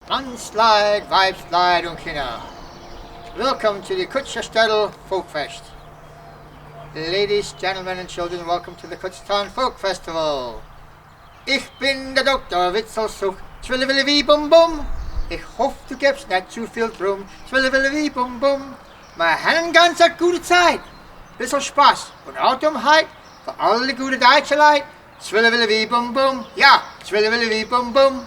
Landslide, Weibslide und Kinder. Welcome to the Kutzerstadel Folkfest. Ladies, gentlemen and children, welcome to the Kutztown Folk Festival. Ich bin der Dr. Witzelsuch, Zwillewillewie Bum Bum. Ich hoffe, du gibst nicht zu viel drum, Zwillewillewie Bum Bum. Wir haben ganz eine gute Zeit, bisschen Spaß und auch Dummheit für alle gute deutsche Leute. Zwillewillewie Bum Bum, ja, Zwillewillewie Bum Bum.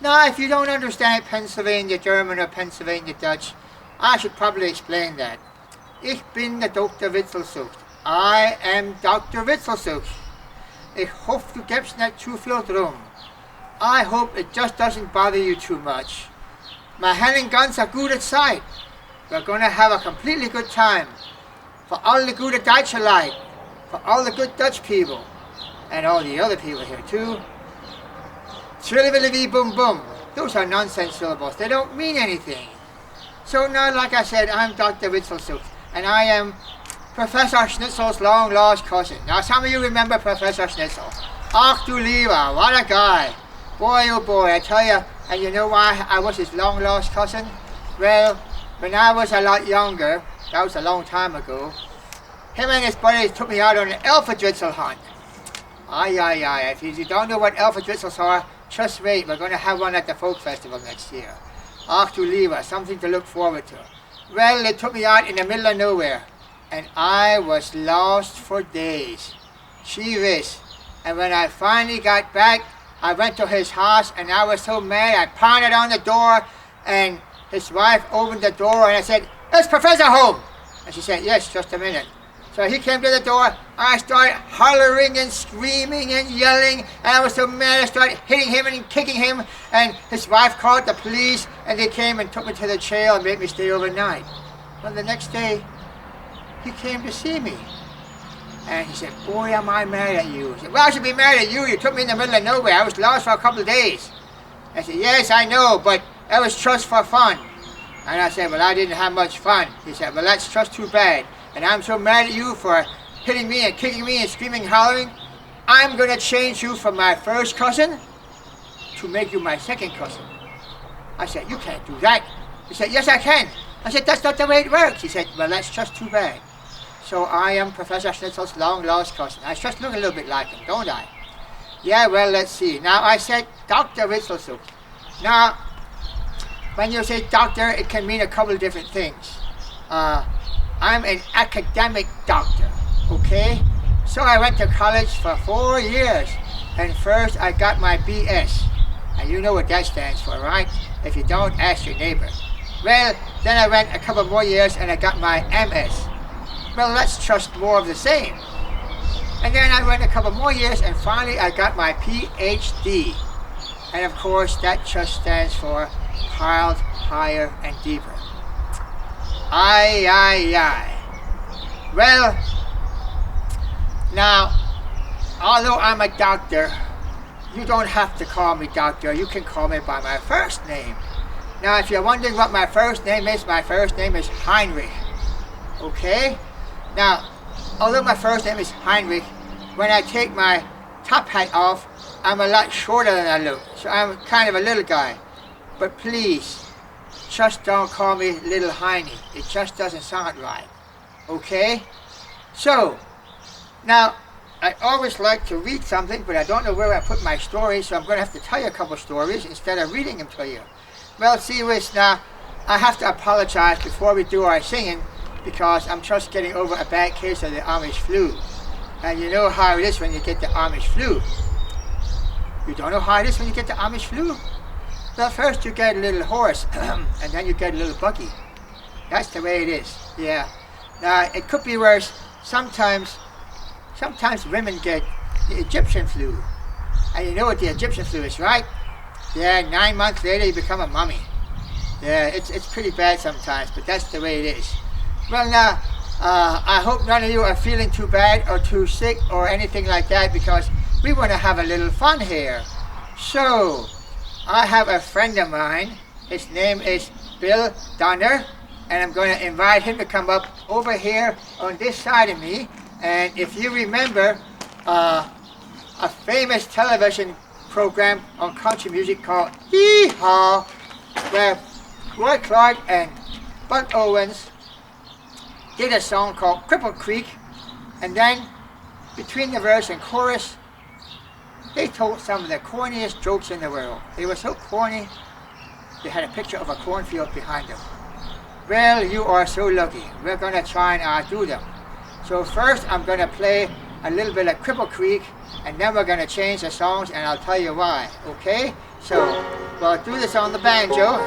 Now, if you don't understand Pennsylvania German or Pennsylvania Dutch, I should probably explain that. Ich bin der Dr. Witzelsucht. I am Dr. Witzelsucht. Ich hoffe, du gibst nicht zu viel drum. I hope it just doesn't bother you too much. Wir haben ganz eine gute Zeit. We're gonna have a completely good time. For all the good Deutsche Leute, for all the good Dutch people, and all the other people here too. Zwillewillewie Bum Bum. Those are nonsense syllables. They don't mean anything. So now, like I said, I'm Dr. Witzelsucht, and I am Professor Schnitzel's long-lost cousin. Now, some of you remember Professor Schnitzel. Ach du lieber, what a guy. Boy, oh boy, I tell you, and you know why I was his long-lost cousin? Well, when I was a lot younger, that was a long time ago, him and his buddies took me out on an Elferdritzel hunt. Aye, if you don't know what Elferdritzels are, just wait, we're going to have one at the Folk Festival next year. Ach du lieber, something to look forward to. Well, they took me out in the middle of nowhere, and I was lost for days. She whiz. And when I finally got back, I went to his house, and I was so mad, I pounded on the door, and his wife opened the door, and I said, "Is Professor home?" And she said, "Yes, just a minute." So he came to the door, I started hollering and screaming and yelling, and I was so mad I started hitting him and kicking him, and his wife called the police, and they came and took me to the jail and made me stay overnight. Well, the next day, he came to see me, and he said, "Boy, am I mad at you." I said, "Well, I should be mad at you. You took me in the middle of nowhere. I was lost for a couple of days." I said, "Yes, I know, but it was just for fun." And I said, "Well, I didn't have much fun." He said, "Well, that's just too bad. And I'm so mad at you for hitting me and kicking me and screaming and hollering. I'm going to change you from my first cousin to make you my second cousin." I said, "You can't do that." He said, "Yes, I can." I said, "That's not the way it works." He said, "Well, that's just too bad." So I am Professor Schnitzel's long-lost cousin. I just look a little bit like him, don't I? Yeah, well, let's see. Now, I said Dr. Witzelsucht. Now, when you say doctor, it can mean a couple of different things. I'm an academic doctor, okay? So I went to college for 4 years, and first I got my BS. And you know what that stands for, right? If you don't, ask your neighbor. Well, then I went a couple more years and I got my MS. Well, that's just more of the same. And then I went a couple more years and finally I got my PhD. And of course, that just stands for piled higher and deeper. Aye. Well, now, although I'm a doctor, you don't have to call me doctor. You can call me by my first name. Now, if you're wondering what my first name is Heinrich. Okay? Now, although my first name is Heinrich, when I take my top hat off, I'm a lot shorter than I look. So I'm kind of a little guy. But please, just don't call me Little Heiny. It just doesn't sound right. Okay? So, now, I always like to read something, but I don't know where I put my stories, so I'm going to have to tell you a couple stories instead of reading them to you. Well, see, Wiz, now, I have to apologize before we do our singing, because I'm just getting over a bad case of the Amish flu. And you know how it is when you get the Amish flu. You don't know how it is when you get the Amish flu? Well, first you get a little hoarse, and then you get a little buggy. That's the way it is, yeah. Now, it could be worse. Sometimes women get the Egyptian flu. And you know what the Egyptian flu is, right? Yeah, 9 months later you become a mummy. Yeah, it's pretty bad sometimes, but that's the way it is. Well, now, I hope none of you are feeling too bad or too sick or anything like that, because we want to have a little fun here. So, I have a friend of mine. His name is Bill Donner, and I'm going to invite him to come up over here on this side of me. And if you remember, a famous television program on country music called Hee Haw, where Roy Clark and Bud Owens did a song called Cripple Creek, and then between the verse and chorus, they told some of the corniest jokes in the world. They were so corny, they had a picture of a cornfield behind them. Well, you are so lucky. We're going to try and outdo them. So first I'm going to play a little bit of Cripple Creek, and then we're going to change the songs, and I'll tell you why, okay? So, we'll do this on the banjo.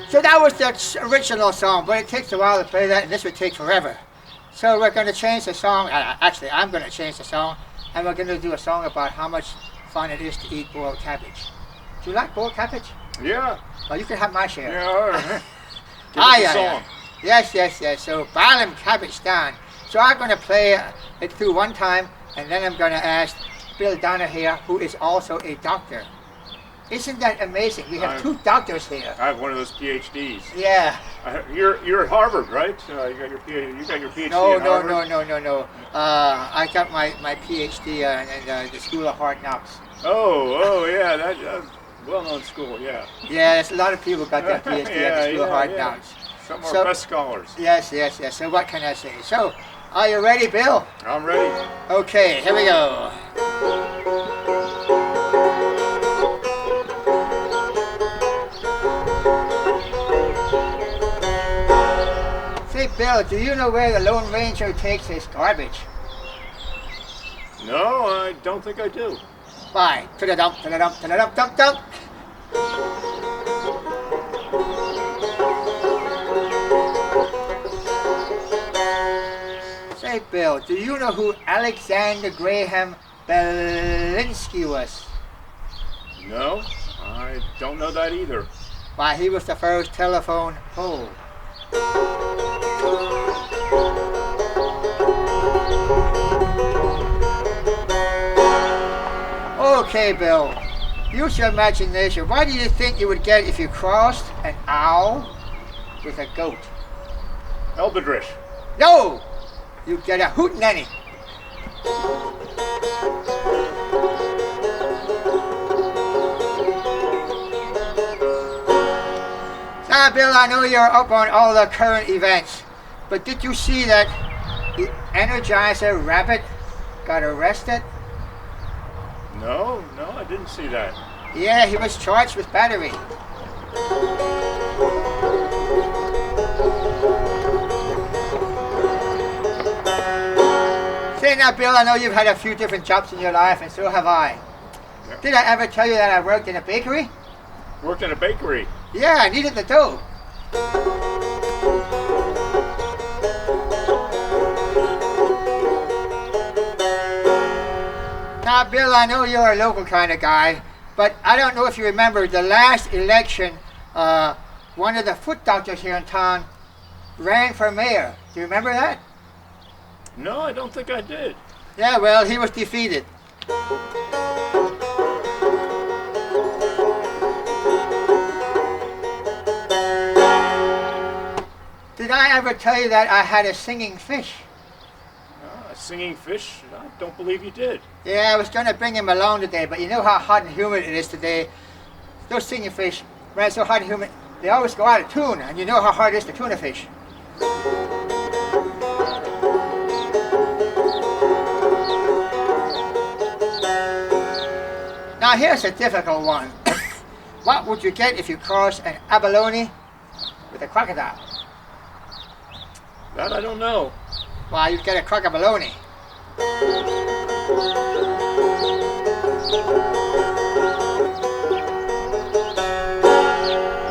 So that was the original song, but it takes a while to play that, and this would take forever. So we're going to change the song. Actually, I'm going to change the song, and we're going to do a song about how much fun it is to eat boiled cabbage. Do you like boiled cabbage? Yeah. Well, you can have my share. Yeah, all right. Give us a song. Yes. So Balaam Cabbage Stand. So I'm going to play it through one time, and then I'm going to ask Bill Donner here, who is also a doctor. Isn't that amazing? We have two doctors here. I have one of those PhDs. Yeah. You're at Harvard, right? You got your PhD. No, at Harvard? No. I got my PhD in the School of Hard Knocks. Oh, yeah, that well-known school, yeah. Yeah, there's a lot of people got their PhD at the School of Hard Knocks. Some are best scholars. Yes. So what can I say? So, are you ready, Bill? I'm ready. Okay, here we go. Say, Bill, do you know where the Lone Ranger takes his garbage? No, I don't think I do. Why? To the dump, dump. Say, Bill, do you know who Alexander Graham Belinsky was? No, I don't know that either. Why, he was the first telephone pole. Okay, Bill, use your imagination. What do you think you would get if you crossed an owl with a goat? Elbidrish. No! You get a hootenanny. Now, Bill, I know you're up on all the current events, but did you see that the Energizer Rabbit got arrested? No, I didn't see that. Yeah, he was charged with battery. Say now, Bill, I know you've had a few different jobs in your life, and so have I. Yeah. Did I ever tell you that I worked in a bakery? Worked in a bakery? Yeah, I needed the dough. Now, Bill, I know you're a local kind of guy, but I don't know if you remember the last election, one of the foot doctors here in town ran for mayor. Do you remember that? No, I don't think I did. Yeah, well, he was defeated. Did I ever tell you that I had a singing fish? A singing fish? I don't believe you did. Yeah, I was going to bring him along today, but you know how hot and humid it is today. Those singing fish, when it's so hot and humid, they always go out of tune, and you know how hard it is to tune a fish. Now here's a difficult one. What would you get if you crossed an abalone with a crocodile? That I don't know. Well, you'd get a crocodile.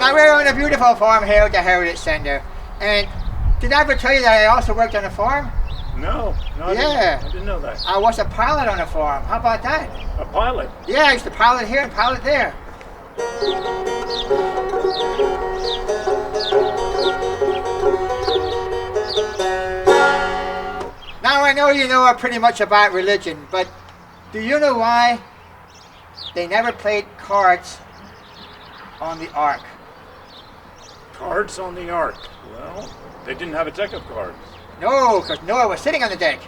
Now we're on a beautiful farm here at the Heritage Center. And did I ever tell you that I also worked on a farm? No, I didn't know that. I was a pilot on a farm. How about that? A pilot? Yeah, I used to pilot here and pilot there. Now I know you know pretty much about religion, but do you know why they never played cards on the Ark. Cards on the Ark. Well, they didn't have a deck of cards. No, because Noah was sitting on the deck.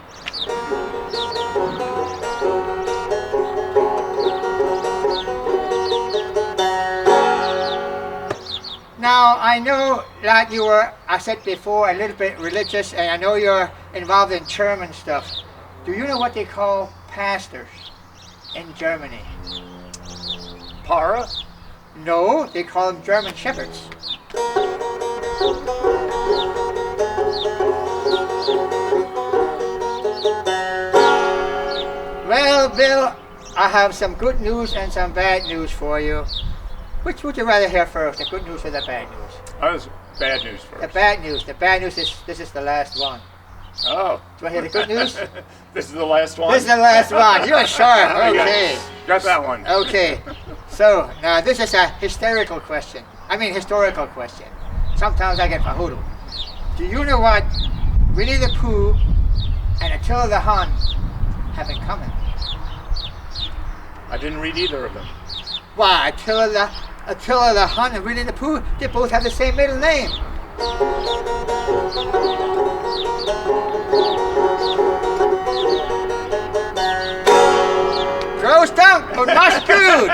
Now, I know that you were, I said before, a little bit religious, and I know you're involved in German stuff. Do you know what they call pastors in Germany? Para? No, they call them German shepherds. Well, Bill, I have some good news and some bad news for you. Which would you rather hear first, the good news or the bad news? That was bad news first. The bad news. The bad news is this is the last one. Oh. Do you want to hear the good news? This is the last one? This is the last one. You're sharp. Okay. Yes. Got that one. Okay. So, now this is a historical question. Historical question. Sometimes I get fahudu. Do you know what Winnie the Pooh and Attila the Hun have in common? I didn't read either of them. Why, Attila the Hun and Winnie the Pooh, they both have the same middle name. Gross down, but not good.